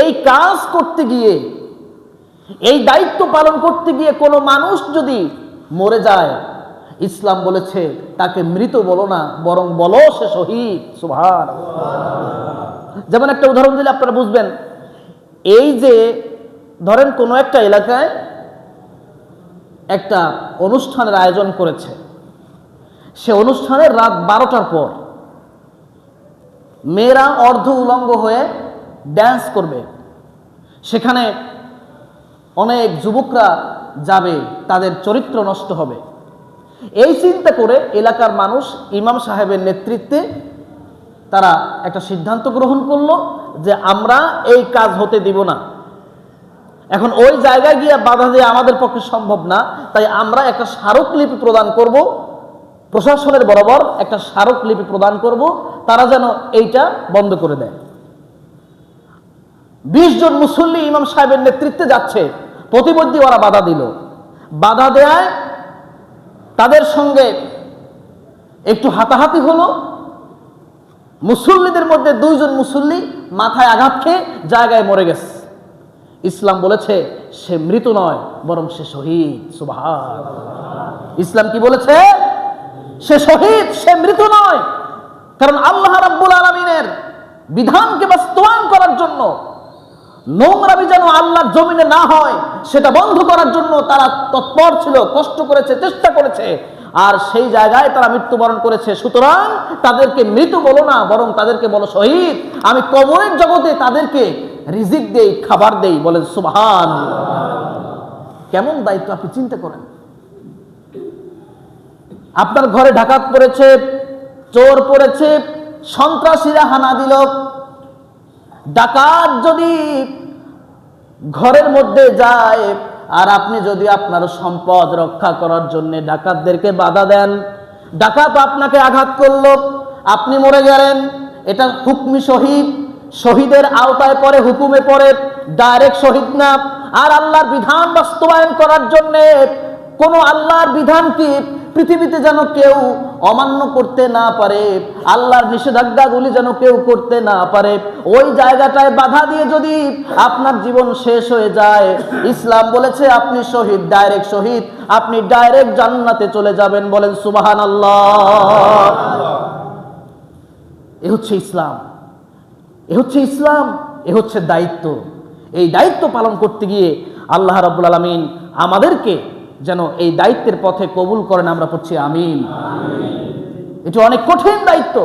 এই কাজ করতে গিয়ে, এই দায়িত্ব পালন করতে গিয়ে কোনো মানুষ যদি মরে যায়, ইসলাম বলেছে তাকে মৃত বলো না, বরং বলো সে শহীদ। সুবহানাল্লাহ। যেমন একটা উদাহরণ দিলে আপনারা বুঝবেন। এই যে ধরেন কোনো একটা এলাকায় একটা অনুষ্ঠানের আয়োজন করেছে, সে অনুষ্ঠানের রাত 12টার পর মেয়েরা অর্ধ উলঙ্গ হয়ে ড্যান্স করবে, সেখানে অনেক যুবকরা যাবে, তাদের চরিত্র নষ্ট হবে। এই চিন্তা করে এলাকার মানুষ ইমাম সাহেবের নেতৃত্বে তারা একটা সিদ্ধান্ত গ্রহণ করলো যে আমরা এই কাজ হতে দিব না। এখন ওই জায়গায় গিয়ে বাধা দেওয়া আমাদের পক্ষে সম্ভব না, তাই আমরা একটা স্মারকলিপি প্রদান করব, প্রশাসনের বরাবর একটা স্মারকলিপি প্রদান করব, তারা যেন এইটা বন্ধ করে দেয়। 20 জন মুসল্লি ইমাম সাহেবের নেতৃত্বে যাচ্ছে, প্রতিমধ্যে ওরা বাধা দিল। বাধা দেয় তাদের সঙ্গে একটু হাতাহাতি হলো। মুসল্লিদের মধ্যে 2 জন মুসল্লি মাথায় আঘাত খেয়ে জায়গায় মরে গেছে। ইসলাম বলেছে সে মৃত নয়, বরং সে শহীদ। সুবহানাল্লাহ। ইসলাম কি বলেছে? সে শহীদ, সে মৃত নয়। কারণ আল্লাহ রাব্বুল আলামিনের বিধানকে বাস্তবায়ন করার জন্য, নোংরামি যেন আল্লাহর জমিনে না হয় সেটা বন্ধ করার জন্য তারা তৎপর ছিল, কষ্ট করেছে, চেষ্টা করেছে, আর সেই জায়গায় তারা মৃত্যুবরণ করেছে। সুতরাং তাদেরকে মৃত বলো না, বরং তাদেরকে বলো শহীদ। আমি কবরের জগতে তাদেরকে রিজিক দেই, খাবার দেই। বলেন সুবহানাল্লাহ। কেমন দায়িত্ব আপনি চিন্তা করেন। আপনার ঘরে ডাকাত পড়েছে, চোর পড়েছে, সন্ত্রাসীরা হানা দিল। ডাকাত যদি ঘরের মধ্যে যায় আর আপনি যদি আপনার সম্পদ রক্ষা করার জন্য ডাকাতদেরকে বাধা দেন, ডাকাত আপনাকে আঘাত করলো, আপনি মরে গেলেন, এটা হুকমি শহীদ, শহীদের আওতায় পড়ে, হুকুমে পড়ে, ডাইরেক্ট শহীদ না। আর আল্লাহর বিধান বাস্তবায়ন করার জন্য কোন আল্লাহর বিধানকে পৃথিবীতে যেন কেউ অমান্য করতে না পারে, আল্লাহর নিষেধাজ্ঞাগুলি যেন কেউ করতে না পারে, ওই জায়গাটায় বাধা দিয়ে যদি আপনার জীবন শেষ হয়ে যায়, ইসলাম বলেছে আপনি শহীদ, ডাইরেক্ট শহীদ, আপনি ডাইরেক্ট জান্নাতে চলে যাবেন। বলেন সুবহানাল্লাহ। এ হচ্ছে ইসলাম, এ হচ্ছে ইসলাম, এ হচ্ছে দায়িত্ব। এই দায়িত্ব পালন করতে গিয়ে আল্লাহ রাব্বুল আলামিন আমাদেরকে যেন এই দায়িত্বের পথে কবুল করেন। আমরা পড়ছি আমিন। এটা অনেক কঠিন দায়িত্ব।